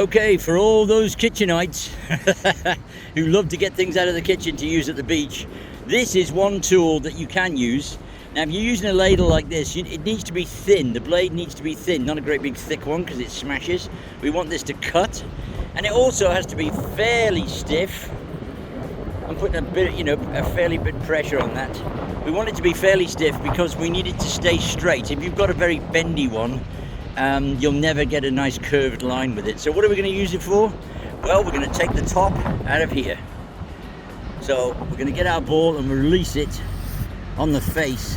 Okay, for all those kitchenites who love to get things out of the kitchen to use at the beach, this is one tool that you can use. Now, if you're using a ladle like this, it needs to be thin. The blade needs to be thin, not a great big thick one because it smashes. We want this to cut, and it also has to be fairly stiff. I'm putting a bit, a fairly bit pressure on that. We want it to be fairly stiff because we need it to stay straight. If you've got a very bendy one, you'll never get a nice curved line with it. So what are we going to use it for? Well, we're going to take the top out of here. So we're going to get our ball and release it on the face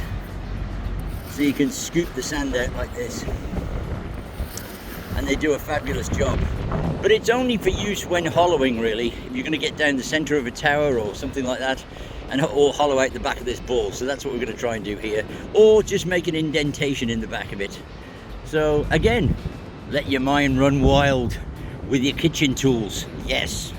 so you can scoop the sand out like this, and they do a fabulous job. But it's only for use when hollowing, really. If you're going to get down the center of a tower or something like that, or hollow out the back of this ball. So that's what we're going to try and do here, or just make an indentation in the back of it. So again, let your mind run wild with your kitchen tools. Yes.